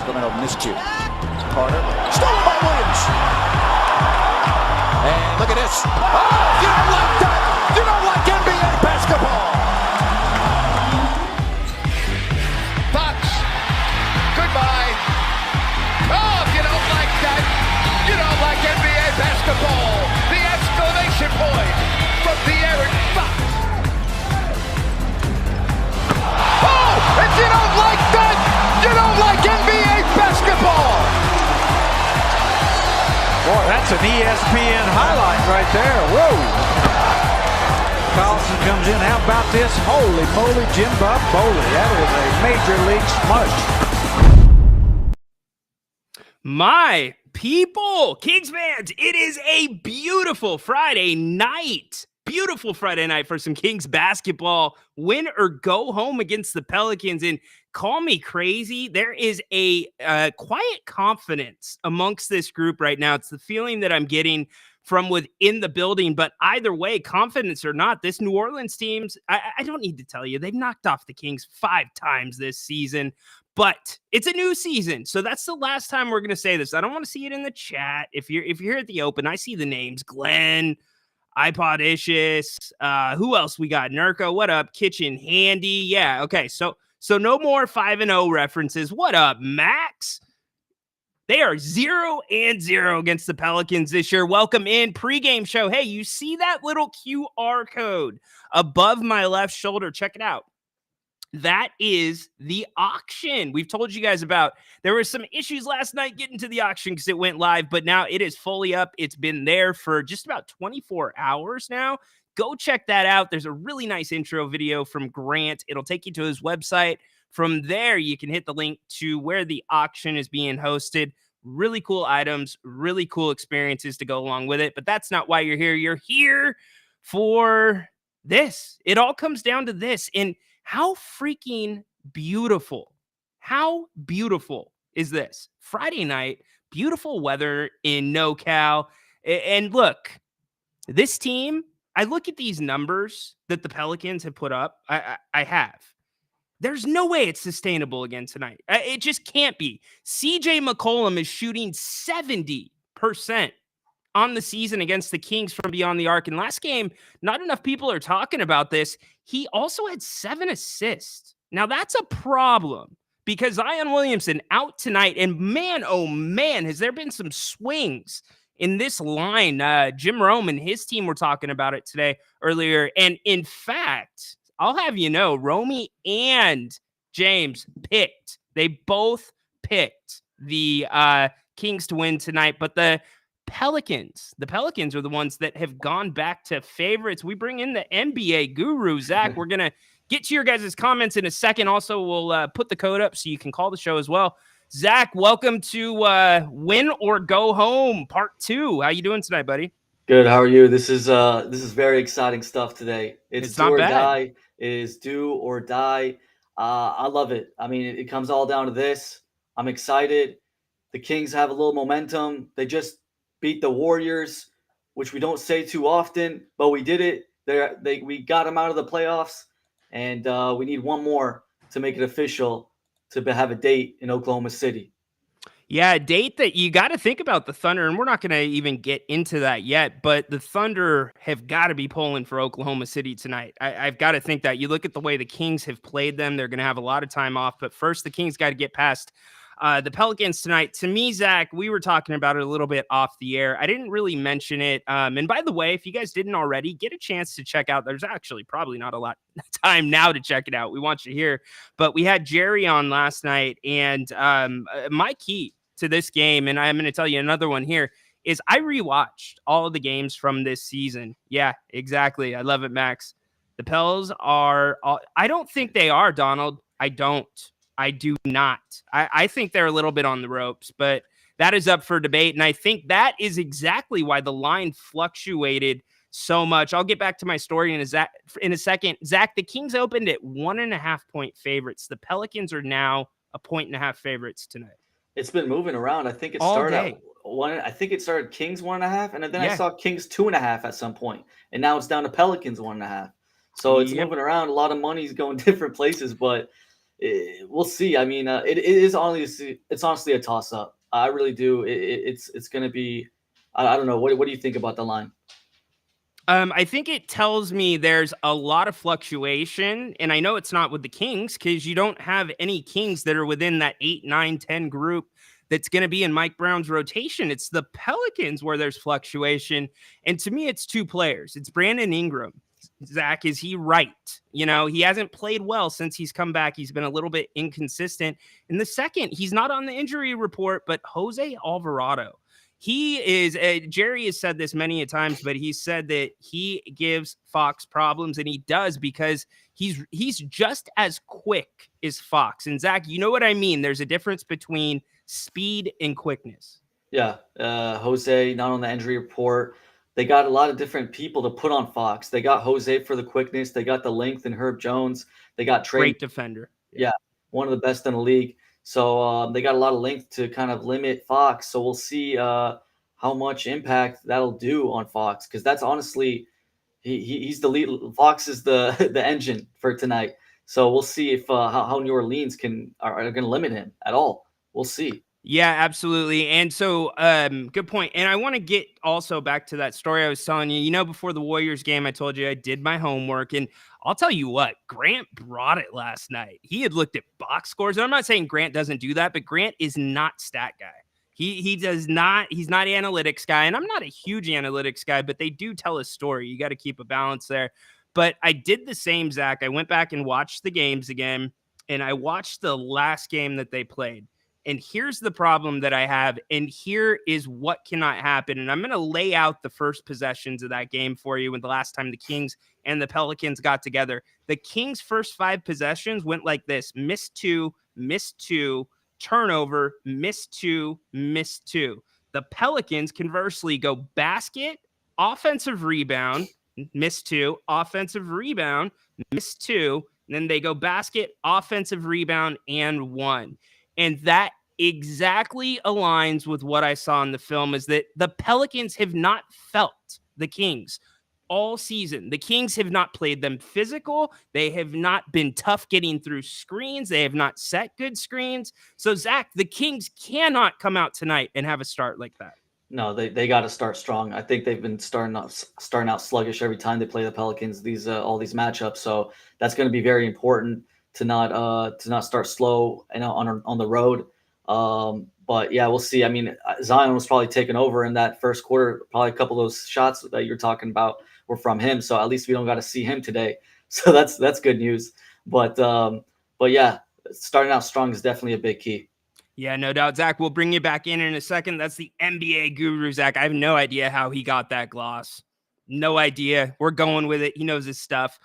Sacramento missed you. Carter, stolen by Williams. And look at this. Oh, you don't like that. You don't like NBA basketball. Fox, goodbye. Oh, if you don't like that, you don't like NBA basketball. The exclamation point from De'Aaron Fox. Oh, if you don't like that, you don't like NBA basketball. Boy, that's an ESPN highlight right there. Whoa. Carlson comes in. How about this? Holy moly, Jim Bob Bowley. That is a major league smush. My people, Kings fans, it is a beautiful Friday night. Beautiful Friday night for some Kings basketball. Win or go home against the Pelicans. And call me crazy, there is a quiet confidence amongst this group right now. It's the feeling that I'm getting from within the building. But either way, confidence or not, this New Orleans team's, I don't need to tell you, they've knocked off the Kings 5 times this season. But it's a new season, so that's the last time we're going to say this. I don't want to see it in the chat. If you're here at the Open, I see the names: Glenn, iPodicious, who else we got? Nurko, what up? Kitchen Handy, yeah, okay. So no more 5-0 references. What up, Max? They are 0-0 against the Pelicans this year. Welcome in, pregame show. Hey, you see that little QR code above my left shoulder? Check it out. That is the auction we've told you guys about. There were some issues last night getting to the auction because it went live, but now it is fully up. It's been there for just about 24 hours now. Go check that out. There's a really nice intro video from Grant. It'll take you to his website. From there, you can hit the link to where the auction is being hosted. Really cool items, really cool experiences to go along with it. But that's not why you're here. You're here for this. It all comes down to this. And how freaking beautiful, how beautiful is this? Friday night, beautiful weather in NoCal. And look, this team, I look at these numbers that the Pelicans have put up. I have. There's no way it's sustainable again tonight. It just can't be. CJ McCollum is shooting 70% on the season against the Kings from beyond the arc. And last game, not enough people are talking about this. He also had 7 assists. Now that's a problem because Zion Williamson out tonight. And man, oh man, has there been some swings in this line. Jim Rome and his team were talking about it today earlier. And in fact, I'll have you know, Romy and James picked. They both picked the Kings to win tonight. But the Pelicans are the ones that have gone back to favorites. We bring in the NBA guru, Zach. We're going to get to your guys' comments in a second. Also, we'll put the code up so you can call the show as well. Zach, welcome to Win or Go Home Part 2. How you doing tonight, buddy? Good. How are you? This is very exciting stuff today. It's do not or bad. die. It is do or die. I love it. I mean, it comes all down to this. I'm excited. The Kings have a little momentum. They just beat the Warriors, which we don't say too often, but we did it. We got them out of the playoffs, and we need one more to make it official to have a date in Oklahoma City. Yeah, a date that you got to think about the Thunder, and we're not going to even get into that yet, but the Thunder have got to be pulling for Oklahoma City tonight. I've got to think that. You look at the way the Kings have played them, they're going to have a lot of time off, but first the Kings got to get past the Pelicans tonight. To me, Zach, we were talking about it a little bit off the air. I didn't really mention it. And by the way, if you guys didn't already, get a chance to check out. There's actually probably not a lot of time now to check it out. We want you here. But we had Jerry on last night. And my key to this game, and I'm going to tell you another one here, is I rewatched all of the games from this season. Yeah, exactly. I love it, Max. The Pels are, I don't think they are, Donald. I do not. I think they're a little bit on the ropes, but that is up for debate. And I think that is exactly why the line fluctuated so much. I'll get back to my story in a second. Zach, the Kings opened at 1.5 point favorites. The Pelicans are now a 1.5 favorites tonight. It's been moving around. I think it All started day. at one. I think it started Kings 1.5, and then Yeah. I saw Kings 2.5 at some point, and now it's down to Pelicans 1.5. So it's moving around. A lot of money's going different places, but we'll see. I mean, it's honestly a toss up. I really do. It's going to be. I don't know. What do you think about the line? I think it tells me there's a lot of fluctuation, and I know it's not with the Kings because you don't have any Kings that are within that 8, 9, 10 group that's going to be in Mike Brown's rotation. It's the Pelicans where there's fluctuation, and to me, it's two players. It's Brandon Ingram. Zach, is he right? You know, he hasn't played well since he's come back. He's been a little bit inconsistent. And the second, he's not on the injury report, but Jose Alvarado. He is, Jerry has said this many a times, but he said that he gives Fox problems, and he does because he's just as quick as Fox. And Zach, you know what I mean? There's a difference between speed and quickness. Yeah, Jose not on the injury report. They got a lot of different people to put on Fox. They got Jose for the quickness. They got the length and Herb Jones. They got Trey. Great defender. Yeah, one of the best in the league. So they got a lot of length to kind of limit Fox. So we'll see how much impact that'll do on Fox, because that's honestly he's the lead. Fox is the the engine for tonight. So we'll see if how New Orleans are going to limit him at all. We'll see. Yeah, absolutely. And so, good point. And I want to get also back to that story I was telling you. You know, before the Warriors game, I told you I did my homework. And I'll tell you what, Grant brought it last night. He had looked at box scores. And I'm not saying Grant doesn't do that, but Grant is not stat guy. He does not, he's not analytics guy. And I'm not a huge analytics guy, but they do tell a story. You got to keep a balance there. But I did the same, Zach. I went back and watched the games again, and I watched the last game that they played. And here's the problem that I have, and here is what cannot happen. And I'm going to lay out the first possessions of that game for you when the last time the Kings and the Pelicans got together. The Kings' first 5 possessions went like this: miss 2, turnover, miss 2, miss 2. The Pelicans, conversely, go basket, offensive rebound, miss 2, offensive rebound, miss 2. Then they go basket, offensive rebound, and 1. And that exactly aligns with what I saw in the film, is that the Pelicans have not felt the Kings all season. The Kings have not played them physical. They have not been tough getting through screens. They have not set good screens. So, Zach, the Kings cannot come out tonight and have a start like that. No, they got to start strong. I think they've been starting out sluggish every time they play the Pelicans. All these matchups. So that's going to be very important to not start slow, on the road. But yeah, we'll see. I mean, Zion was probably taken over in that first quarter. Probably a couple of those shots that you're talking about were from him. So at least we don't got to see him today. So that's good news. But yeah, starting out strong is definitely a big key. Yeah, no doubt. Zach, we'll bring you back in a second. That's the NBA guru, Zach. I have no idea how he got that gloss. No idea. We're going with it. He knows his stuff.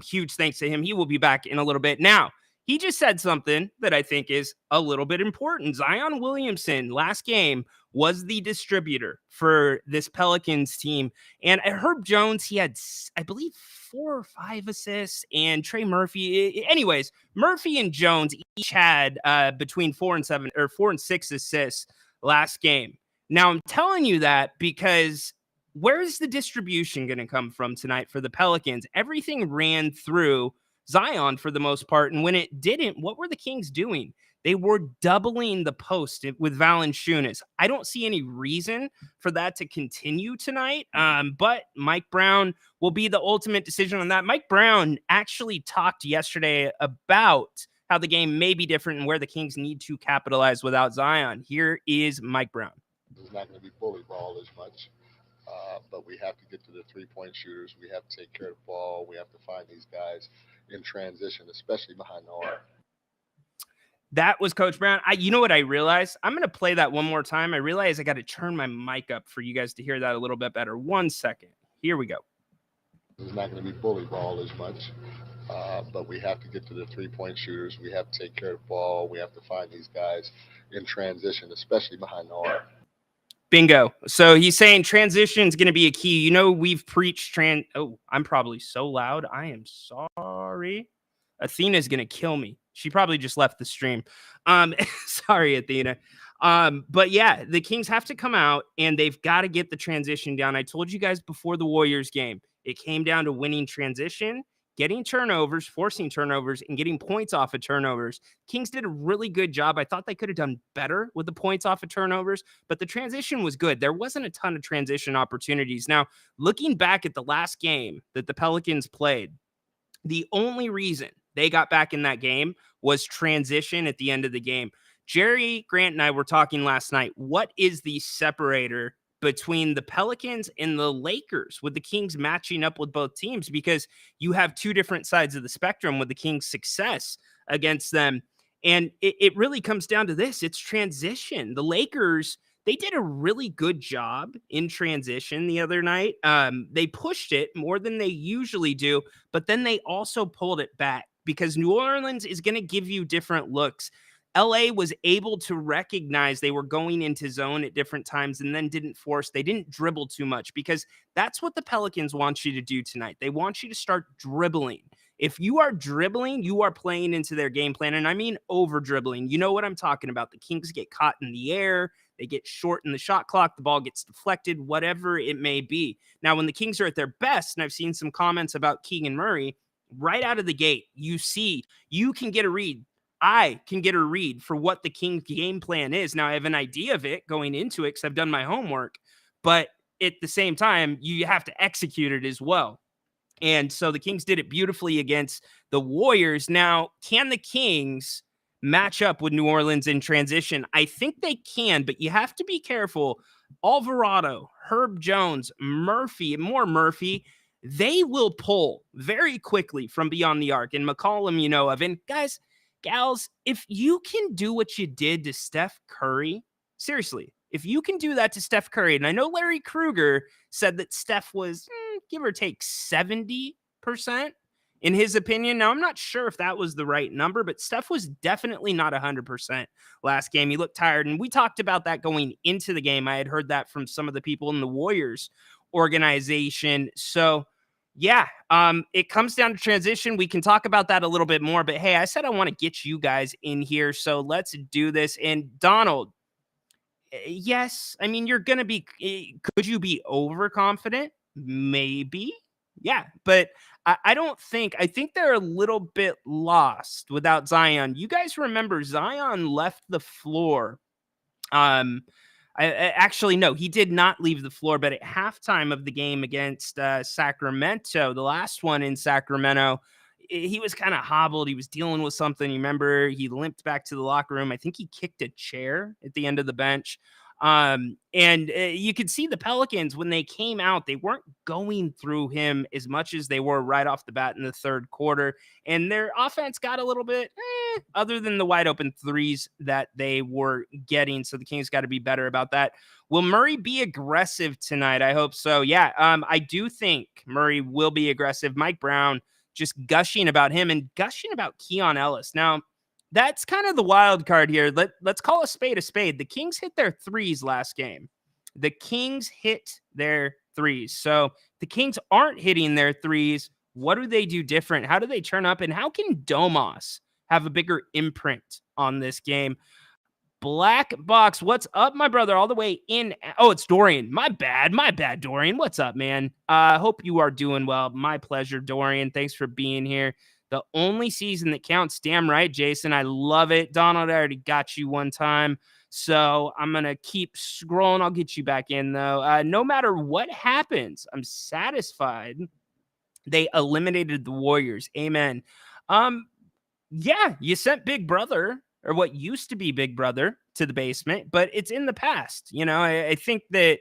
Huge thanks to him. He will be back in a little bit. Now, he just said something that I think is a little bit important. Zion Williamson, last game, was the distributor for this Pelicans team. And Herb Jones, he had, I believe, 4 or 5 assists. And Trey Murphy, anyways, Murphy and Jones each had between 4 and 6 assists last game. Now, I'm telling you that because where is the distribution going to come from tonight for the Pelicans? Everything ran through Zion for the most part. And when it didn't, what were the Kings doing? They were doubling the post with Valanciunas. I don't see any reason for that to continue tonight. But Mike Brown will be the ultimate decision on that. Mike Brown actually talked yesterday about how the game may be different and where the Kings need to capitalize without Zion. Here is Mike Brown. It's not going to be bully ball as much. But we have to get to the three-point shooters. We have to take care of the ball. We have to find these guys in transition, especially behind the arc. That was Coach Brown. You know what I realized? I'm going to play that one more time. I realize I got to turn my mic up for you guys to hear that a little bit better. 1 second. Here we go. It's not going to be bully ball as much. But we have to get to the three-point shooters. We have to take care of the ball. We have to find these guys in transition, especially behind the arc. Bingo. So he's saying transition is going to be a key. You know, we've preached Oh, I'm probably so loud. I am sorry. Athena's going to kill me. She probably just left the stream. Sorry, Athena. But yeah, the Kings have to come out and they've got to get the transition down. I told you guys before the Warriors game, it came down to winning transition. getting turnovers, forcing turnovers, and getting points off of turnovers. Kings did a really good job. I thought they could have done better with the points off of turnovers, but the transition was good. There wasn't a ton of transition opportunities. Now, looking back at the last game that the Pelicans played, the only reason they got back in that game was transition at the end of the game. Jerry Grant and I were talking last night. What is the separator between the Pelicans and the Lakers, with the Kings matching up with both teams? Because you have two different sides of the spectrum with the Kings' success against them. And it really comes down to this. It's transition. The Lakers, they did a really good job in transition the other night. They pushed it more than they usually do, but then they also pulled it back because New Orleans is going to give you different looks. LA was able to recognize they were going into zone at different times and then didn't force. They didn't dribble too much because that's what the Pelicans want you to do tonight. They want you to start dribbling. If you are dribbling, you are playing into their game plan. And I mean over dribbling. You know what I'm talking about. The Kings get caught in the air. They get short in the shot clock. The ball gets deflected, whatever it may be. Now, when the Kings are at their best, and I've seen some comments about Keegan Murray, right out of the gate, you see, you can get a read. I can get a read for what the Kings game plan is. Now, I have an idea of it going into it because I've done my homework, but at the same time, you have to execute it as well. And so the Kings did it beautifully against the Warriors. Now, can the Kings match up with New Orleans in transition? I think they can, but you have to be careful. Alvarado, Herb Jones, Murphy, they will pull very quickly from beyond the arc. And McCollum, you know of. And guys, gals, if you can do what you did to Steph Curry, seriously, if you can do that to Steph Curry, and I know Larry Krueger said that Steph was, give or take 70% in his opinion. Now, I'm not sure if that was the right number, but Steph was definitely not 100% last game. He looked tired, and we talked about that going into the game. I had heard that from some of the people in the Warriors organization. So, yeah, it comes down to transition. We can talk about that a little bit more, but hey, I said I want to get you guys in here, so let's do this. And Donald, yes, I mean, you're going to be, could you be overconfident? Maybe. Yeah, but I don't think, I think they're a little bit lost without Zion. You guys remember Zion left the floor. Actually, no, he did not leave the floor, but at halftime of the game against Sacramento, the last one in Sacramento, he was kind of hobbled. He was dealing with something. You remember, he limped back to the locker room. I think he kicked a chair at the end of the bench. And you could see the Pelicans, when they came out, they weren't going through him as much as they were right off the bat in the third quarter. And their offense got a little bit, other than the wide open threes that they were getting. So the Kings got to be better about that. Will Murray be aggressive tonight? I hope so. Yeah, I do think Murray will be aggressive. Mike Brown just gushing about him and gushing about Keon Ellis. Now, that's kind of the wild card here. Let's call a spade a spade. The Kings hit their threes last game. The Kings hit their threes. So the Kings aren't hitting their threes. What do they do different? How do they turn up? And how can Domas have a bigger imprint on this game? Black Box, what's up, my brother? All the way in. Oh, it's Dorian. My bad, Dorian. What's up, man? Hope you are doing well. My pleasure, Dorian. Thanks for being here. The only season that counts. Damn right, Jason. I love it. Donald, I already got you one time, so I'm going to keep scrolling. I'll get you back in, though. No matter what happens, I'm satisfied they eliminated the Warriors. Amen. Yeah, you sent Big Brother, or what used to be Big Brother, to the basement, but it's in the past. You know, I think that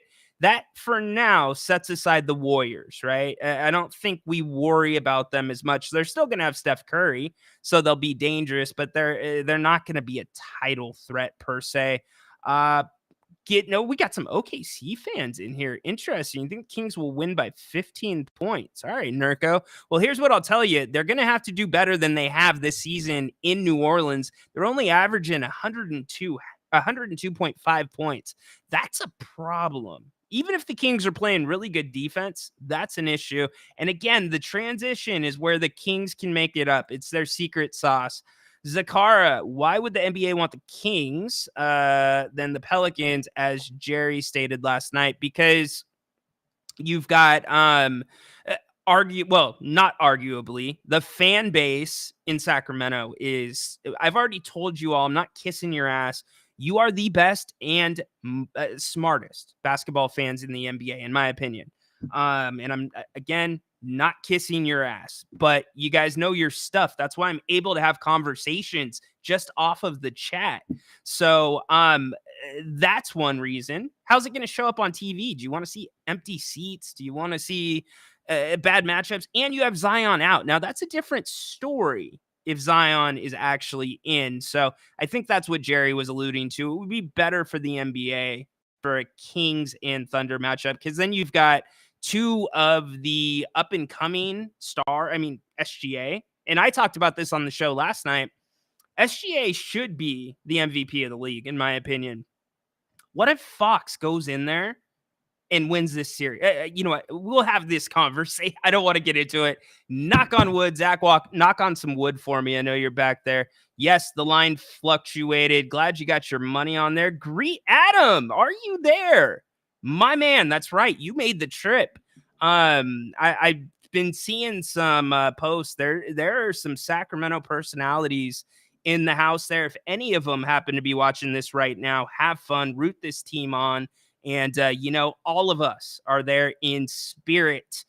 for now sets aside the Warriors, right? I don't think we worry about them as much. They're still going to have Steph Curry, so they'll be dangerous, but they're not going to be a title threat per se. We got some OKC fans in here. Interesting. You think Kings will win by 15 points? All right, Nurko. Well, here's what I'll tell you. They're going to have to do better than they have this season in New Orleans. They're only averaging 102.5 points. That's a problem. Even if the Kings are playing really good defense, that's an issue. And again, the transition is where the Kings can make it up. It's their secret sauce. Zakara, why would the NBA want the Kings than the Pelicans, as Jerry stated last night? Because you've got not arguably, the fan base in Sacramento is, I've already told you all, I'm not kissing your ass. You are the best and smartest basketball fans in the NBA, in my opinion. And I'm, again, not kissing your ass, but you guys know your stuff. That's why I'm able to have conversations just off of the chat. So that's one reason. How's it going to show up on TV? Do you want to see empty seats? Do you want to see bad matchups? And you have Zion out. Now, that's a different story if Zion is actually in. So I think that's what Jerry was alluding to. It would be better for the NBA for a Kings and Thunder matchup, because then you've got two of the up-and-coming SGA. And I talked about this on the show last night. SGA should be the MVP of the league, in my opinion. What if Fox goes in there and wins this series? You know what? We'll have this conversation. I don't want to get into it. Knock on wood, Zach Walk. Knock on some wood for me. I know you're back there. Yes, the line fluctuated. Glad you got your money on there. Greet Adam. Are you there? My man, that's right. You made the trip. I've been seeing some posts. There are some Sacramento personalities in the house there. If any of them happen to be watching this right now, have fun, root this team on. And, all of us are there in spirit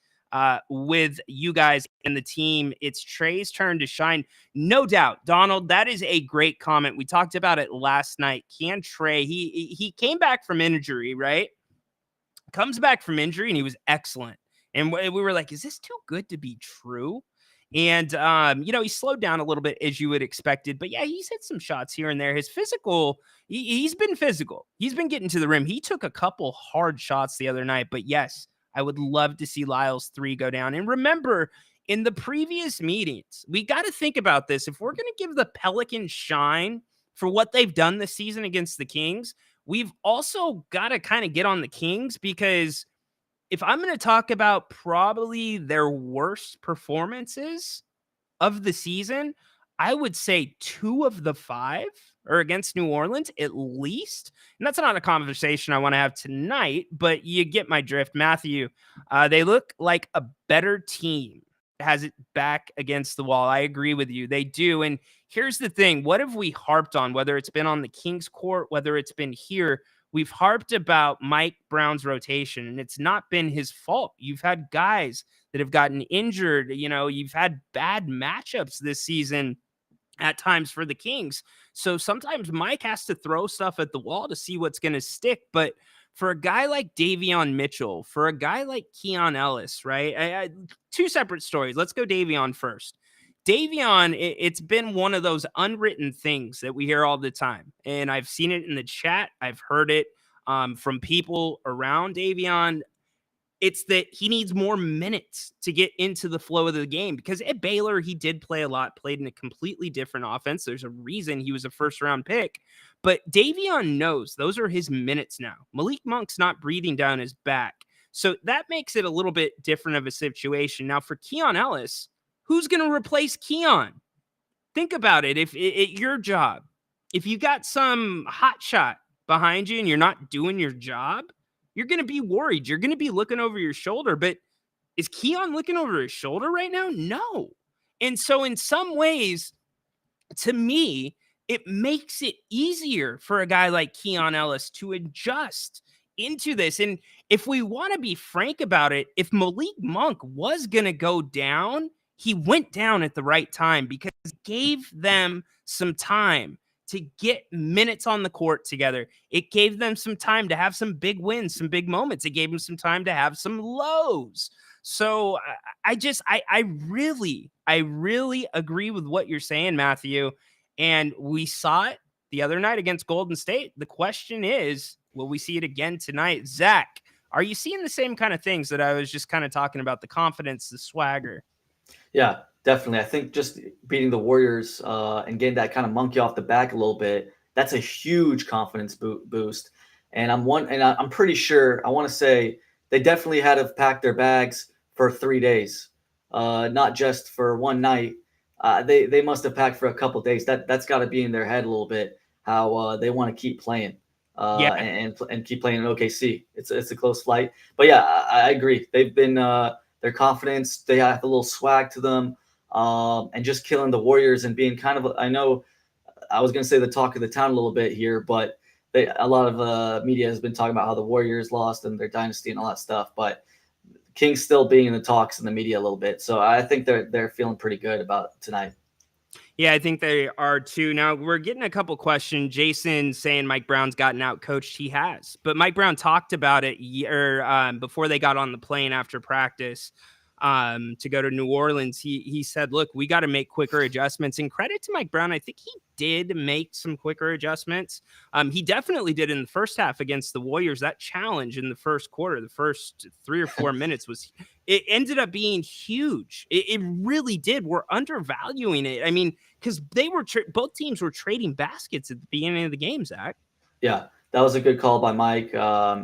with you guys and the team. It's Trey's turn to shine. No doubt, Donald, that is a great comment. We talked about it last night. Can Trey, he came back from injury, right? Comes back from injury, and he was excellent. And we were like, is this too good to be true? And, he slowed down a little bit, as you would expected. But, yeah, he's hit some shots here and there. His physical, he's been physical. He's been getting to the rim. He took a couple hard shots the other night. But, yes, I would love to see Lyles 3 go down. And remember, in the previous meetings, we got to think about this. If we're going to give the Pelicans shine for what they've done this season against the Kings, we've also got to kind of get on the Kings, because if I'm going to talk about probably their worst performances of the season, I would say 2 of the 5 are against New Orleans, at least. And that's not a conversation I want to have tonight, but you get my drift. Matthew, they look like a better team. Has it back against the wall. I agree with you. They do. And here's the thing. What have we harped on, whether it's been on the Kings court, whether it's been here? We've harped about Mike Brown's rotation, and it's not been his fault. You've had guys that have gotten injured. You've had bad matchups this season at times for the Kings. So sometimes Mike has to throw stuff at the wall to see what's going to stick. But for a guy like Davion Mitchell, for a guy like Keon Ellis, right? Two separate stories. Let's go Davion first. Davion, it's been one of those unwritten things that we hear all the time. And I've seen it in the chat. I've heard it from people around Davion. It's that he needs more minutes to get into the flow of the game, because at Baylor, he did play a lot, played in a completely different offense. There's a reason he was a first-round pick. But Davion knows those are his minutes now. Malik Monk's not breathing down his back. So that makes it a little bit different of a situation. Now, for Keon Ellis, who's going to replace Keon? Think about it. If at your job, if you got some hot shot behind you and you're not doing your job, you're going to be worried. You're going to be looking over your shoulder. But is Keon looking over his shoulder right now? No. And so in some ways, to me, it makes it easier for a guy like Keon Ellis to adjust into this. And if we want to be frank about it, if Malik Monk was going to go down, he went down at the right time, because it gave them some time to get minutes on the court together. It gave them some time to have some big wins, some big moments. It gave them some time to have some lows. So I really agree with what you're saying, Matthew. And we saw it the other night against Golden State. The question is, will we see it again tonight? Zach, are you seeing the same kind of things that I was just kind of talking about? The confidence, the swagger? Yeah, definitely. I think just beating the Warriors and getting that kind of monkey off the back a little bit, that's a huge confidence boost. And I'm pretty sure, I want to say they definitely had to pack their bags for 3 days, not just for one night. They must have packed for a couple days. That's got to be in their head a little bit, how they want to keep playing and keep playing in OKC. It's a close flight, but yeah, I agree. They've been their confidence. They have a little swag to them, and just killing the Warriors and being kind of, I know I was going to say the talk of the town a little bit here, but a lot of media has been talking about how the Warriors lost and their dynasty and all that stuff, but Kings still being in the talks in the media a little bit. So I think they're feeling pretty good about tonight. Yeah, I think they are too. Now, we're getting a couple questions. Jason saying Mike Brown's gotten out coached. He has. But Mike Brown talked about it before they got on the plane after practice to go to New Orleans. He said, look, we got to make quicker adjustments. And credit to Mike Brown, I think he did make some quicker adjustments. He definitely did in the first half against the Warriors. That challenge in the first quarter, the first 3 or 4 minutes it ended up being huge. It really did. We're undervaluing it. I mean, because they were both teams were trading baskets at the beginning of the game, Zach. Yeah, that was a good call by Mike.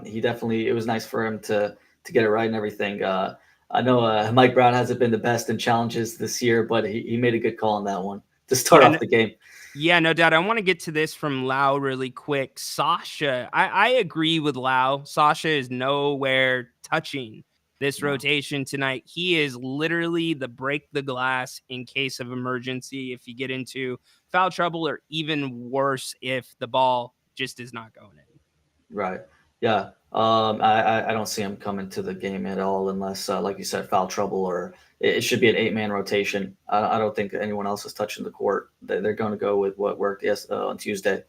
He definitely, it was nice for him to get it right and everything. I know Mike Brown hasn't been the best in challenges this year, but he made a good call on that one to start off the game. Yeah, no doubt. I want to get to this from Lau really quick. Sasha, I agree with Lau. Sasha is nowhere touching this rotation tonight. He is literally the break the glass in case of emergency if you get into foul trouble, or even worse if the ball just is not going in. Right. Yeah. I don't see him coming to the game at all unless, like you said, foul trouble, or it should be an 8-man rotation. I don't think anyone else is touching the court. They're going to go with what worked on Tuesday.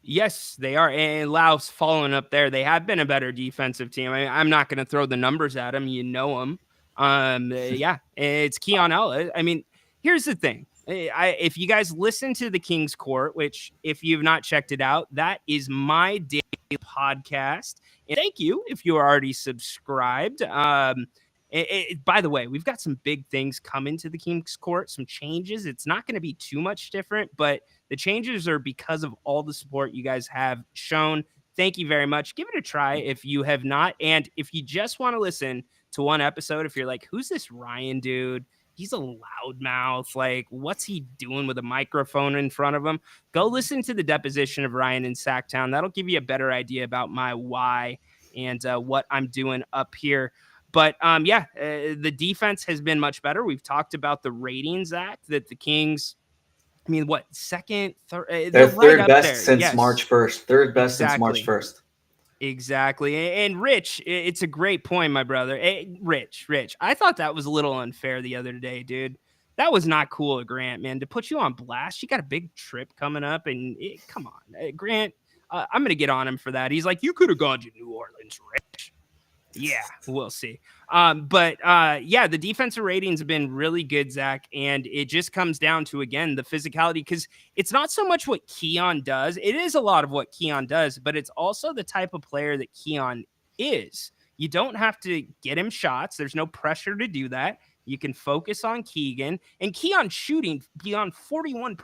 Yes, they are. And Laos following up there. They have been a better defensive team. I'm not going to throw the numbers at them. You know them. Yeah, it's Keon Ellis. I mean, here's the thing. If you guys listen to the Kings Court, which if you've not checked it out, that is my daily podcast. And thank you if you are already subscribed. By the way, we've got some big things coming to the Kings Court, some changes. It's not going to be too much different, but the changes are because of all the support you guys have shown. Thank you very much. Give it a try if you have not. And if you just want to listen to one episode, if you're like, who's this Ryan dude? He's a loudmouth. Like, what's he doing with a microphone in front of him? Go listen to the deposition of Ryan in Sacktown. That'll give you a better idea about my why and what I'm doing up here. But the defense has been much better. We've talked about the ratings, Zach, that the Kings, I mean, what, second, third? They're right third up best there. since Yes. March 1st. Third best Exactly. since March 1st. Exactly. And Rich, it's a great point, my brother. Rich, I thought that was a little unfair the other day, dude. That was not cool of Grant, man, to put you on blast. You got a big trip coming up, and come on, Grant, I'm going to get on him for that. He's like, you could have gone to New Orleans, Rich. Yeah, we'll see. The defensive ratings have been really good, Zach, and it just comes down to, again, the physicality, because it's not so much what Keon does. It is a lot of what Keon does, but it's also the type of player that Keon is. You don't have to get him shots. There's no pressure to do that. You can focus on Keegan, and Keon shooting beyond 41%,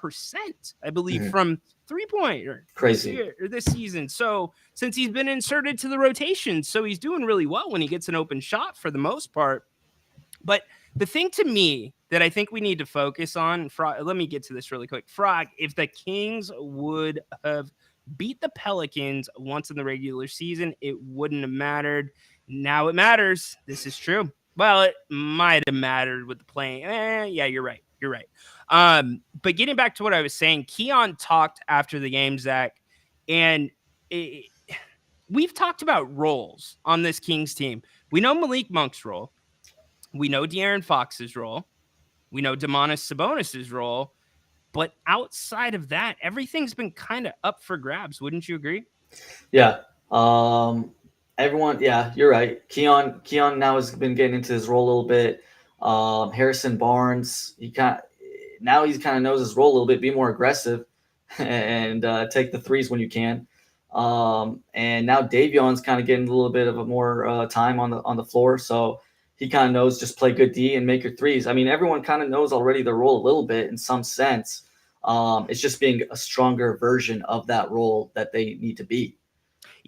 I believe, from three-point crazy this season. So since he's been inserted to the rotation, so he's doing really well when he gets an open shot for the most part. But the thing to me that I think we need to focus on, let me get to this really quick. Frog, if the Kings would have beat the Pelicans once in the regular season, it wouldn't have mattered. Now it matters. This is true. Well, it might have mattered with the playing. Yeah, you're right. But getting back to what I was saying, Keon talked after the game, Zach, and we've talked about roles on this Kings team. We know Malik Monk's role. We know De'Aaron Fox's role. We know Domantas Sabonis's role. But outside of that, everything's been kind of up for grabs. Wouldn't you agree? Yeah. Everyone, yeah, you're right. Keon now has been getting into his role a little bit. Harrison Barnes, he kind of knows his role a little bit, be more aggressive and take the threes when you can. And now Davion's kind of getting a little bit of a more time on the floor, so he kind of knows just play good D and make your threes. I mean, everyone kind of knows already their role a little bit in some sense. It's just being a stronger version of that role that they need to be.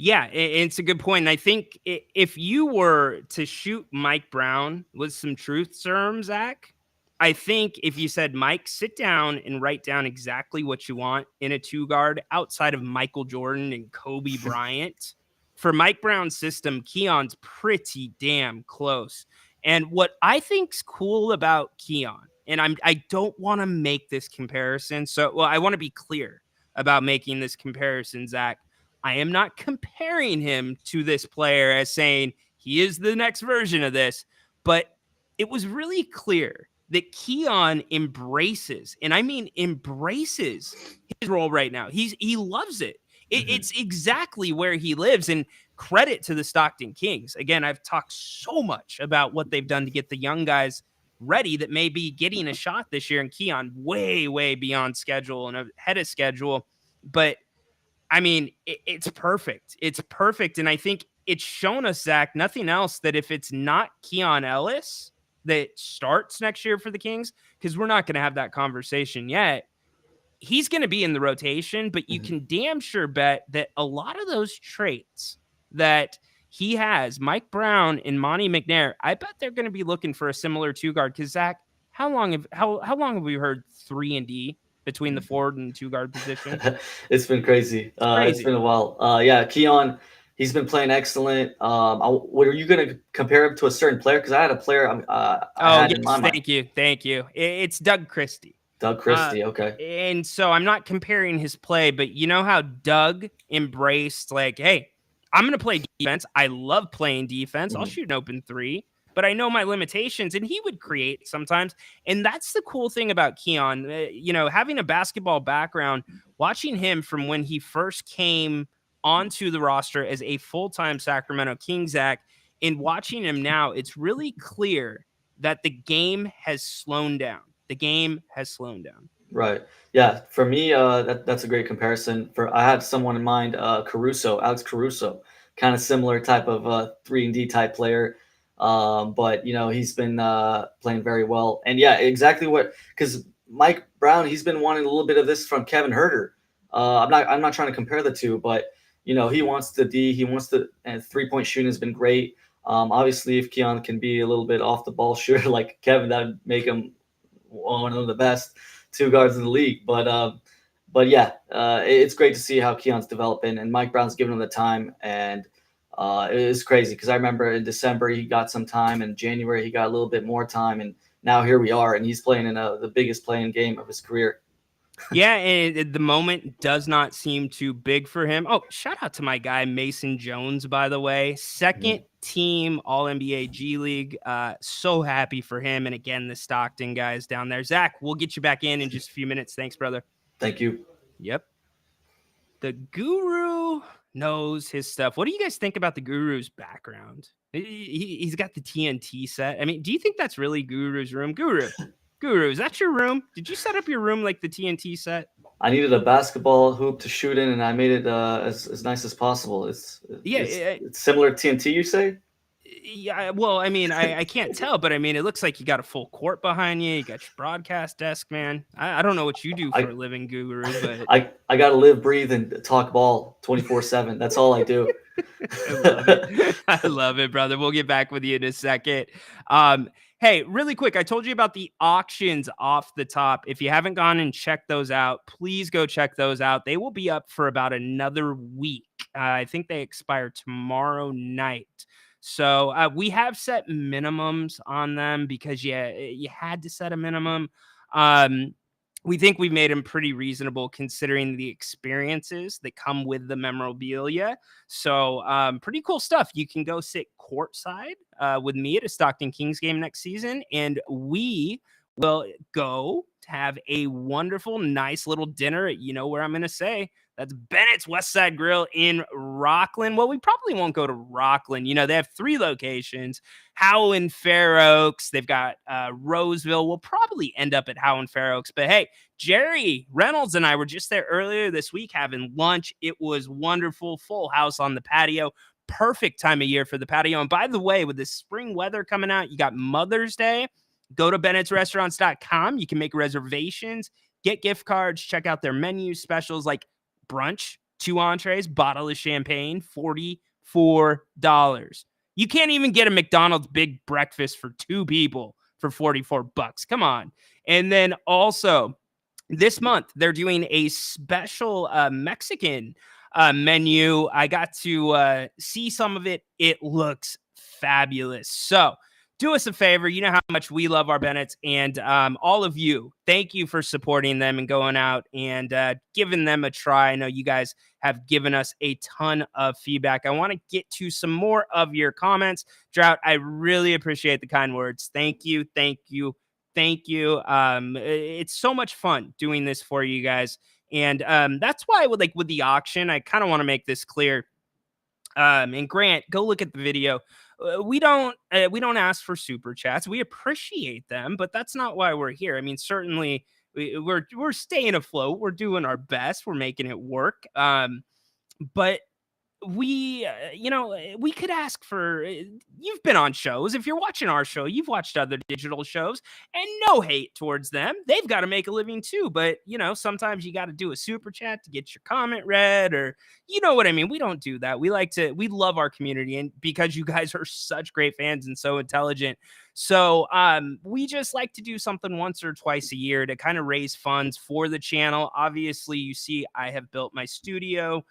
Yeah, it's a good point. And I think if you were to shoot Mike Brown with some truth serum, Zach, I think if you said, Mike, sit down and write down exactly what you want in a 2-guard outside of Michael Jordan and Kobe Bryant, for Mike Brown's system, Keon's pretty damn close. And what I think's cool about Keon, and I don't want to make this comparison. So, well, I want to be clear about making this comparison, Zach. I am not comparing him to this player as saying he is the next version of this, but it was really clear that Keon embraces, and I mean embraces his role right now. He loves it. It's exactly where he lives. And credit to the Stockton Kings. Again, I've talked so much about what they've done to get the young guys ready that may be getting a shot this year, and Keon way, way beyond schedule and ahead of schedule. But I mean, it's perfect. It's perfect. And I think it's shown us, Zach, nothing else, that if it's not Keon Ellis that starts next year for the Kings, because we're not going to have that conversation yet, he's going to be in the rotation, but you can damn sure bet that a lot of those traits that he has, Mike Brown and Monty McNair, I bet they're going to be looking for a similar two guard. Because Zach, how long have we heard 3-and-D between the forward and two guard position? It's been crazy. It's been a while. Yeah, Keon, he's been playing excellent. What are you going to compare him to a certain player? Because I had a player in my mind. Thank you. It's Doug Christie. Doug Christie, okay. And so I'm not comparing his play, but you know how Doug embraced, like, hey, I'm going to play defense. I love playing defense. I'll shoot an open three, but I know my limitations, and he would create sometimes. And that's the cool thing about Keon, having a basketball background, watching him from when he first came onto the roster as a full-time Sacramento Kings, Zach, and watching him now, it's really clear that the game has slowed down. The game has slowed down. Right. Yeah. For me, that's a great comparison. I had someone in mind, Alex Caruso, kind of similar type of 3-and-D type player. But he's been playing very well. And yeah, exactly because Mike Brown, he's been wanting a little bit of this from Kevin Huerter. I'm not trying to compare the two, but he wants the D, and 3-point shooting has been great. Obviously, if Keon can be a little bit off the ball shooter like Kevin, that would make him one of the best two guards in the league. But yeah, it's great to see how Keon's developing, and Mike Brown's giving him the time. And it is crazy because I remember in December he got some time, and January he got a little bit more time, and now here we are, and he's playing in the biggest playing game of his career. Yeah, and the moment does not seem too big for him. Oh, shout out to my guy Mason Jones, by the way. Second team All-NBA G League. So happy for him. And again, the Stockton guys down there. Zach, we'll get you back in just a few minutes. Thanks, brother. Thank you. Yep. The Guru knows his stuff. What do you guys think about the Guru's background? He's got the TNT set. I mean, do you think that's really Guru's room? Guru, is that your room? Did you set up your room like the TNT set? I needed a basketball hoop to shoot in, and I made it as nice as possible. It's similar to TNT, you say? Yeah, well, I mean, I can't tell, but I mean, it looks like you got a full court behind you. You got your broadcast desk, man. I don't know what you do for a living, Guru, but I got to live, breathe, and talk ball 24/7. That's all I do. I love it. I love it, brother. We'll get back with you in a second. Hey, really quick, I told you about the auctions off the top. If you haven't gone and checked those out, please go check those out. They will be up for about another week. I think they expire tomorrow night. So we have set minimums on them because you had to set a minimum. We think we've made them pretty reasonable considering the experiences that come with the memorabilia. So pretty cool stuff. You can go sit courtside with me at a Stockton Kings game next season, and we will go to have a wonderful, nice little dinner at, where I'm going to say, that's Bennett's West Side Grill in Rockland. Well, we probably won't go to Rockland. They have 3 locations, Howell and Fair Oaks. They've got Roseville. We'll probably end up at Howell and Fair Oaks. But hey, Jerry Reynolds and I were just there earlier this week having lunch. It was wonderful. Full house on the patio. Perfect time of year for the patio. And by the way, with the spring weather coming out, you got Mother's Day. Go to bennettsrestaurants.com. You can make reservations, get gift cards, check out their menu specials like brunch, 2 entrees, bottle of champagne, $44. You can't even get a McDonald's big breakfast for 2 people for $44. Come on. And then also this month, they're doing a special Mexican menu. I got to see some of it. It looks fabulous. So do us a favor. You know how much we love our Bennetts, and all of you, thank you for supporting them and going out and giving them a try. I know you guys have given us a ton of feedback. I want to get to some more of your comments. Drought, I really appreciate the kind words. Thank you. Thank you. Thank you. It's so much fun doing this for you guys. And that's why with the auction, I kind of want to make this clear. And Grant, go look at the video. We don't ask for super chats. We appreciate them, but that's not why we're here. I mean, certainly we're staying afloat. We're doing our best. We're making it work. But we could ask for, you've been on shows. If you're watching our show, you've watched other digital shows, and no hate towards them. They've got to make a living too. But, sometimes you got to do a super chat to get your comment read, or you know what I mean? We don't do that. We love our community, and because you guys are such great fans and so intelligent. So we just like to do something once or twice a year to kind of raise funds for the channel. Obviously, you see, I have built my studio.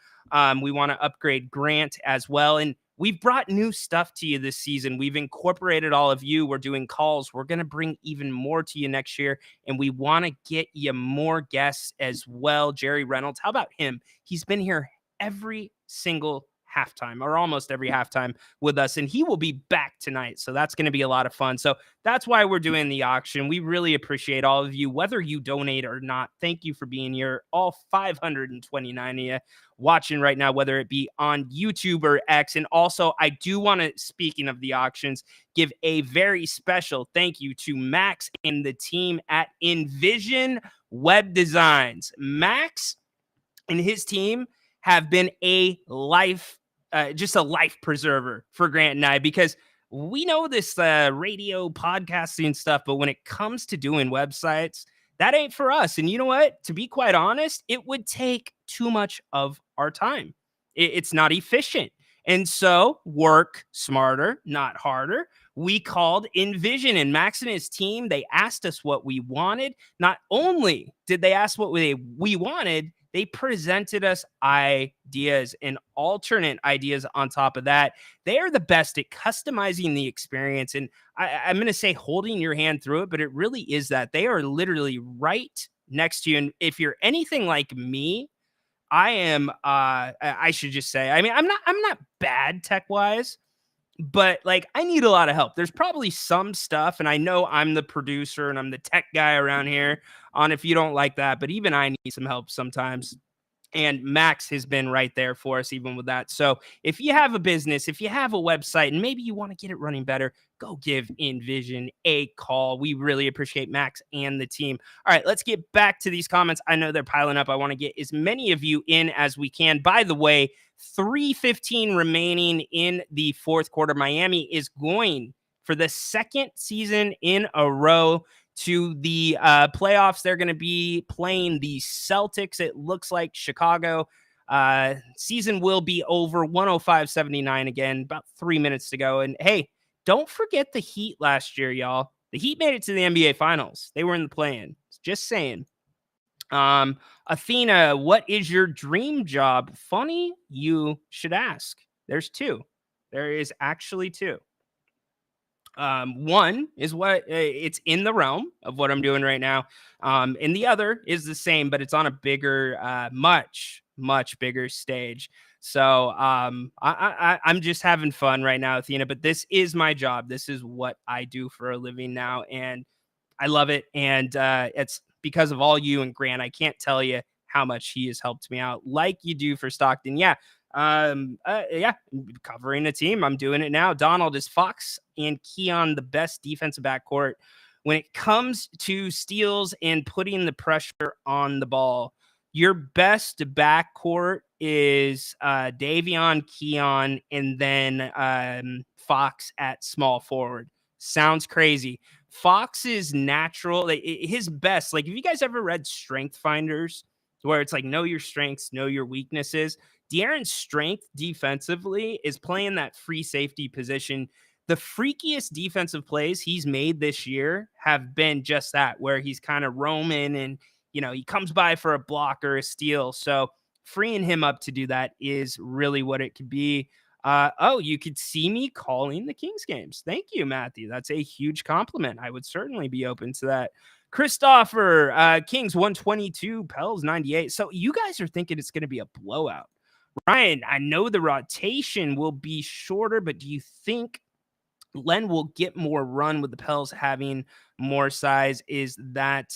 We want to upgrade Grant as well. And we've brought new stuff to you this season. We've incorporated all of you. We're doing calls. We're going to bring even more to you next year. And we want to get you more guests as well. Jerry Reynolds, how about him? He's been here every single halftime, or almost every halftime with us, and he will be back tonight. So that's going to be a lot of fun. So that's why we're doing the auction. We really appreciate all of you, whether you donate or not. Thank you for being here, all 529 of you watching right now, whether it be on YouTube or X. And also, I do want to, speaking of the auctions, give a very special thank you to Max and the team at Envision Web Designs. Max and his team have been just a life preserver for Grant and I, because we know this radio podcasting stuff, but when it comes to doing websites, that ain't for us. And you know what? To be quite honest, it would take too much of our time. It's not efficient. And so we smarter, not harder. We called Envision, and Max and his team, they asked us what we wanted. Not only did they ask what we wanted, they presented us ideas and alternate ideas on top of that. They are the best at customizing the experience. And I'm going to say holding your hand through it, but it really is that. They are literally right next to you. And if you're anything like me, I am, I should just say, I mean, I'm not bad tech-wise, but I need a lot of help. There's probably some stuff, and I know I'm the producer and I'm the tech guy around here on if you don't like that, but even I need some help sometimes. And Max has been right there for us even with that. So if you have a business, if you have a website, and maybe you want to get it running better, go give Envision a call. We really appreciate Max and the team. All right, let's get back to these comments. I know they're piling up. I want to get as many of you in as we can. By the way, 3:15 remaining in the fourth quarter. Miami is going for the second season in a row to the playoffs. They're going to be playing the Celtics. It looks like Chicago. Season will be over 105-79 again, about 3 minutes to go. And hey, don't forget the Heat last year, y'all. The Heat made it to the NBA Finals. They were in the play-in. Just saying. Athena, what is your dream job? Funny you should ask. There's two. There is actually two. One is what it's in the realm of what I'm doing right now. And the other is the same, but it's on a bigger, much bigger stage. So I'm just having fun right now, Athena, but this is my job. This is what I do for a living now. And I love it. And it's because of all you and Grant. I can't tell you how much he has helped me out like you do for Stockton. Yeah. Covering a team. I'm doing it now. Donald, is Fox and Keon the best defensive backcourt when it comes to steals and putting the pressure on the ball? Your best backcourt is Davion, Keon, and then Fox at small forward. Sounds crazy. Fox is natural. His best, if you guys ever read Strength Finders, where it's know your strengths, know your weaknesses. De'Aaron's strength defensively is playing that free safety position. The freakiest defensive plays he's made this year have been just that, where he's kind of roaming and, he comes by for a block or a steal. So freeing him up to do that is really what it could be. You could see me calling the Kings games. Thank you, Matthew. That's a huge compliment. I would certainly be open to that. Christopher, Kings 122, Pels 98. So you guys are thinking it's going to be a blowout. Ryan, I know the rotation will be shorter, but do you think Len will get more run with the Pels having more size? Is that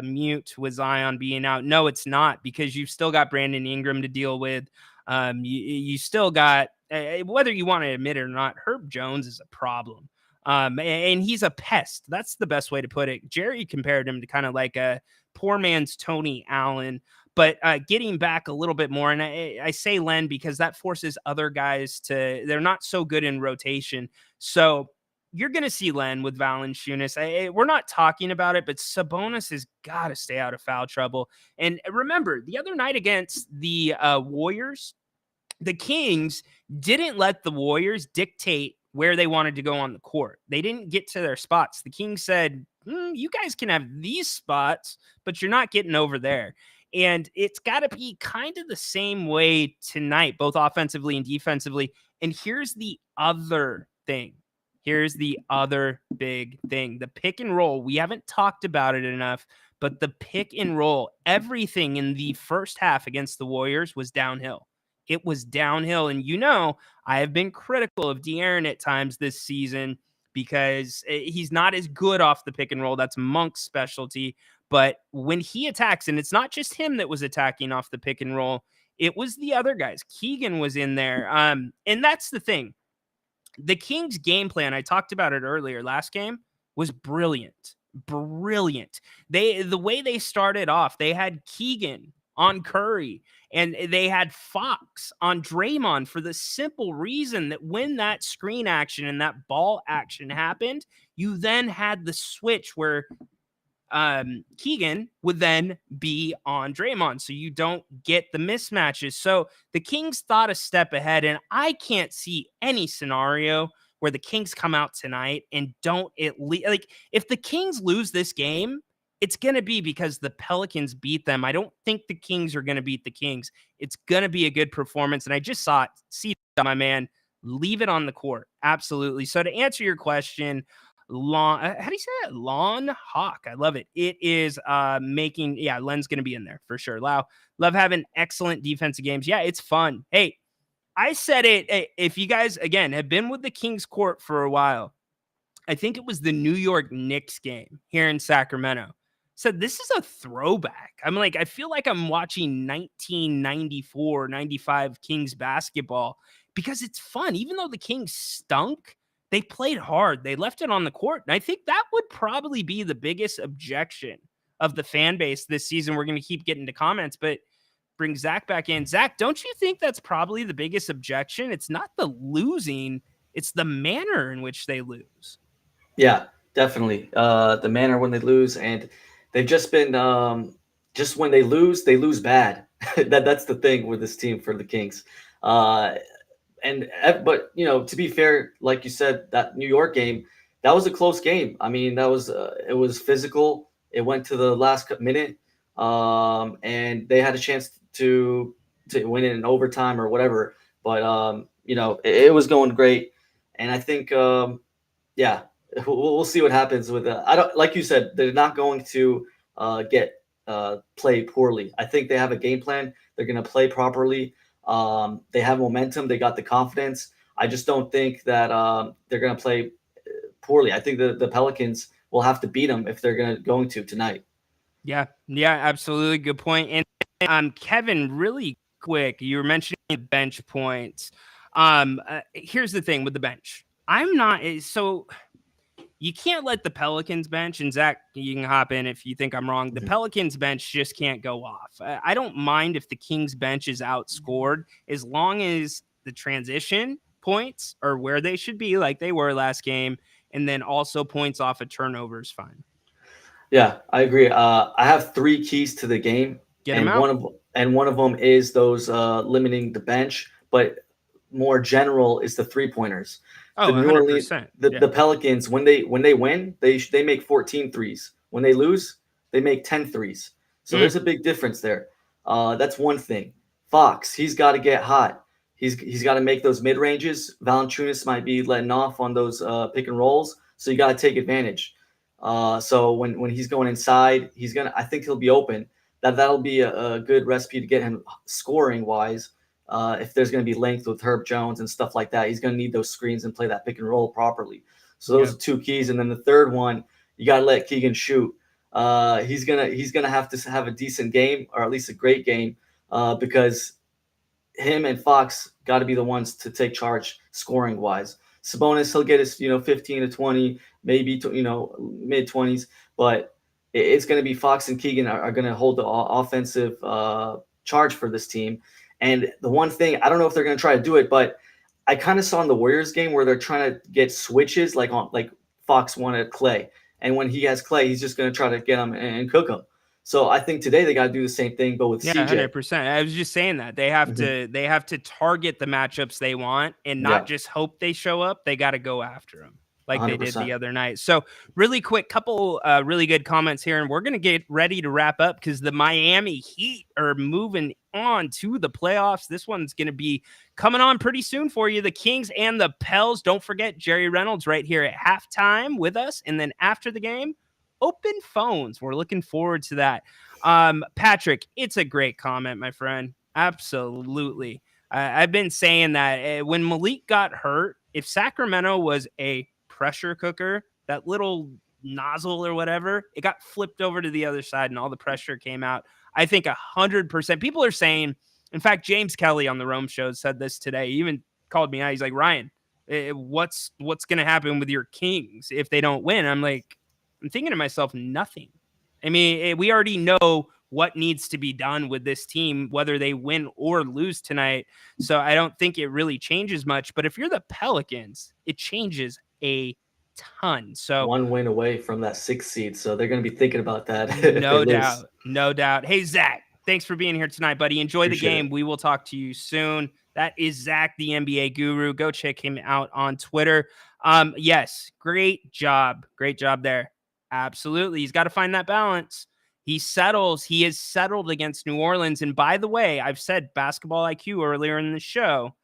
mute with Zion being out? No, it's not, because you've still got Brandon Ingram to deal with. You still got, whether you want to admit it or not, Herb Jones is a problem. And he's a pest. That's the best way to put it. Jerry compared him to kind of like a poor man's Tony Allen. But getting back a little bit more, and I say Len because that forces other guys they're not so good in rotation. So you're going to see Len with Valanciunas. We're not talking about it, but Sabonis has got to stay out of foul trouble. And remember, the other night against the Warriors, the Kings didn't let the Warriors dictate where they wanted to go on the court. They didn't get to their spots. The Kings said, you guys can have these spots, but you're not getting over there. And it's got to be kind of the same way tonight, both offensively and defensively. And here's the other thing. Here's the other big thing. The pick and roll. We haven't talked about it enough, but the pick and roll, everything in the first half against the Warriors was downhill. It was downhill. And I have been critical of De'Aaron at times this season because he's not as good off the pick and roll. That's Monk's specialty. But when he attacks, and it's not just him that was attacking off the pick and roll, it was the other guys. Keegan was in there. And that's the thing. The Kings game plan, I talked about it earlier last game, was brilliant. Brilliant. The way they started off, they had Keegan on Curry, and they had Fox on Draymond for the simple reason that when that screen action and that ball action happened, you then had the switch where Keegan would then be on Draymond, so you don't get the mismatches. So the Kings thought a step ahead, and I can't see any scenario where the Kings come out tonight and don't at least, like, if the Kings lose this game, it's going to be because the Pelicans beat them. I don't think the Kings are going to beat the Kings. It's going to be a good performance, and I just saw it. See, my man, leave it on the court. Absolutely. So to answer your question, how do you say that? Lawn Hawk. I love it. It is Len's going to be in there for sure. Love having excellent defensive games. Yeah, it's fun. Hey, I said it. If you guys, again, have been with the Kings court for a while, I think it was the New York Knicks game here in Sacramento. Said this is a throwback. I'm like, I feel like I'm watching 1994, 95 Kings basketball because it's fun. Even though the Kings stunk, they played hard. They left it on the court. And I think that would probably be the biggest objection of the fan base this season. We're going to keep getting to comments, but bring Zach back in. Zach, don't you think that's probably the biggest objection? It's not the losing, it's the manner in which they lose. Yeah, definitely. The manner when they lose, and they've just been just when they lose bad. That's the thing with this team for the Kings. But to be fair, like you said, that New York game, that was a close game. I mean, it was physical. It went to the last minute, and they had a chance to win it in overtime or whatever. But it was going great, and I think we'll see what happens with that. I don't, like you said, they're not going to get play poorly. I think they have a game plan. They're going to play properly. They have momentum. They got the confidence. I just don't think that they're going to play poorly. I think the Pelicans will have to beat them if they're going to tonight. Yeah, absolutely. Good point. And Kevin, really quick, you were mentioning bench points. Here's the thing with the bench. I'm not so. You can't let the Pelicans bench, and Zach, you can hop in if you think I'm wrong. The Pelicans bench just can't go off. I don't mind if the Kings bench is outscored as long as the transition points are where they should be, like they were last game, and then also points off a turnover is fine. Yeah, I agree. I have 3 keys to the game, one of them is those limiting the bench, but more general is the 3-pointers. Oh, the New 100%. Orleans, the Pelicans, when they win, they make 14 threes. When they lose, they make 10 threes. So there's a big difference there. That's one thing. Fox, he's got to get hot. He's got to make those mid ranges. Valanciunas might be letting off on those pick and rolls, so you got to take advantage. So when he's going inside, I think he'll be open. That'll be a good recipe to get him scoring wise. If there's going to be length with Herb Jones and stuff like that, he's going to need those screens and play that pick and roll properly. So those are two keys. And then the third one, you got to let Keegan shoot. He's gonna have to have a decent game, or at least a great game, because him and Fox got to be the ones to take charge scoring wise. Sabonis, he'll get his 15 to 20, maybe mid 20s, but it's going to be Fox and Keegan are going to hold the offensive charge for this team. And the one thing, I don't know if they're going to try to do it, but I kind of saw in the Warriors game where they're trying to get switches, like Fox wanted Clay, and when he has Clay, he's just going to try to get him and cook him. So I think today they got to do the same thing, but with CJ. 100%. I was just saying that they have to target the matchups they want and not just hope they show up. They got to go after them like 100%. They did the other night. So really quick, couple really good comments here, and we're going to get ready to wrap up because the Miami Heat are moving on to the playoffs. This one's going to be coming on pretty soon for you. The Kings and the Pels. Don't forget Jerry Reynolds right here at halftime with us, and then after the game, open phones. We're looking forward to that. Patrick, it's a great comment, my friend. Absolutely. I've been saying that when Malik got hurt, if Sacramento was a pressure cooker, that little nozzle or whatever, it got flipped over to the other side and all the pressure came out. I think 100%. People are saying, in fact, James Kelly on the Rome show said this today. He even called me out. He's like, Ryan, what's going to happen with your Kings if they don't win? I'm thinking to myself, nothing. I mean, we already know what needs to be done with this team, whether they win or lose tonight. So I don't think it really changes much. But if you're the Pelicans, it changes a ton. So one win away from that 6th seed. So they're going to be thinking about that. No doubt. Hey, Zach, thanks for being here tonight, buddy. Enjoy the game. We will talk to you soon. That is Zach, the NBA guru. Go check him out on Twitter. Yes, great job. Great job there. Absolutely. He's got to find that balance. He has settled against New Orleans. And by the way, I've said basketball IQ earlier in the show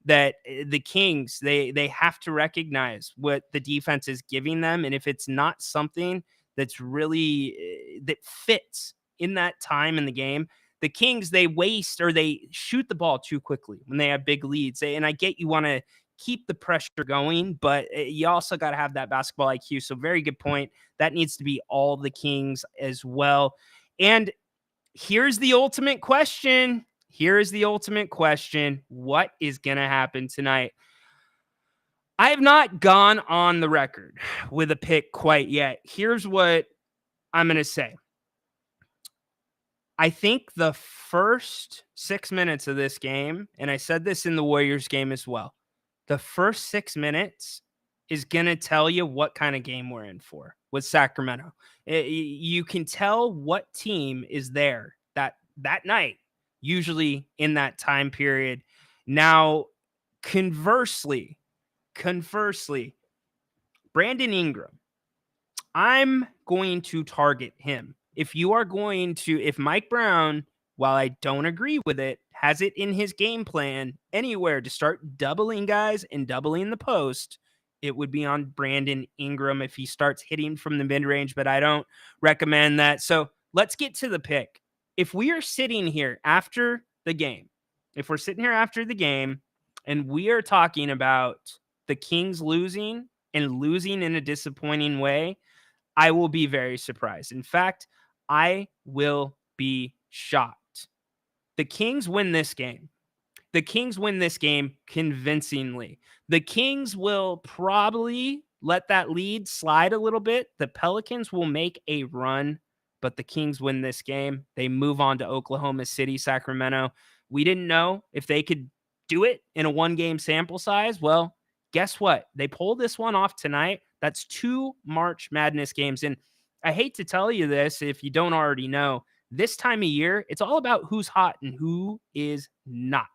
that the Kings, they have to recognize what the defense is giving them. And if it's not something that's really that fits in that time in the game, the Kings, they waste or they shoot the ball too quickly when they have big leads. And I get you want to keep the pressure going, but you also got to have that basketball IQ. So very good point. That needs to be all the Kings as well. And here's the ultimate question. What is going to happen tonight? I have not gone on the record with a pick quite yet. Here's what I'm going to say. I think the first 6 minutes of this game, and I said this in the Warriors game as well, the first 6 minutes is going to tell you what kind of game we're in for with Sacramento. You can tell what team is there that night, usually in that time period. Now, conversely, Brandon Ingram, I'm going to target him. If Mike Brown, while I don't agree with it, has it in his game plan anywhere to start doubling guys and doubling the post, it would be on Brandon Ingram if he starts hitting from the mid-range, but I don't recommend that. So let's get to the pick. If we are sitting here after the game, and we are talking about the Kings losing and losing in a disappointing way, I will be very surprised. In fact, I will be shocked. The Kings win this game. The Kings win this game convincingly. The Kings will probably let that lead slide a little bit. The Pelicans will make a run, but the Kings win this game. They move on to Oklahoma City, Sacramento. We didn't know if they could do it in a one-game sample size. Well, guess what? They pulled this one off tonight. That's 2 March Madness games. And I hate to tell you this if you don't already know, this time of year, it's all about who's hot and who is not.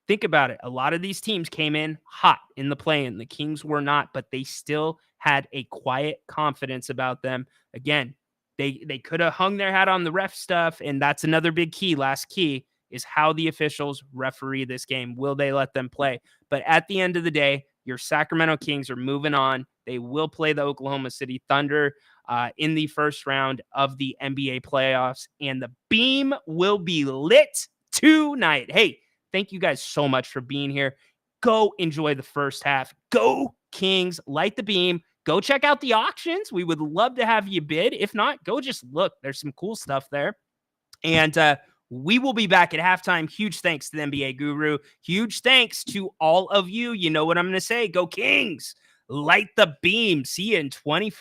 Think about it. A lot of these teams came in hot in the play-in. The Kings were not, but they still had a quiet confidence about them. Again, they could have hung their hat on the ref stuff, and that's another big key, last key. is how the officials referee this game. Will they let them play? But at the end of the day, your Sacramento Kings are moving on. They will play the Oklahoma City Thunder in the first round of the NBA playoffs, and the beam will be lit tonight. Hey, thank you guys so much for being here. Go enjoy the first half. Go Kings, light the beam. Go check out the auctions. We would love to have you bid. If not, go just look. There's some cool stuff there. And we will be back at halftime. Huge thanks to the NBA Guru. Huge thanks to all of you. You know what I'm going to say. Go Kings. Light the beam. See you in 24.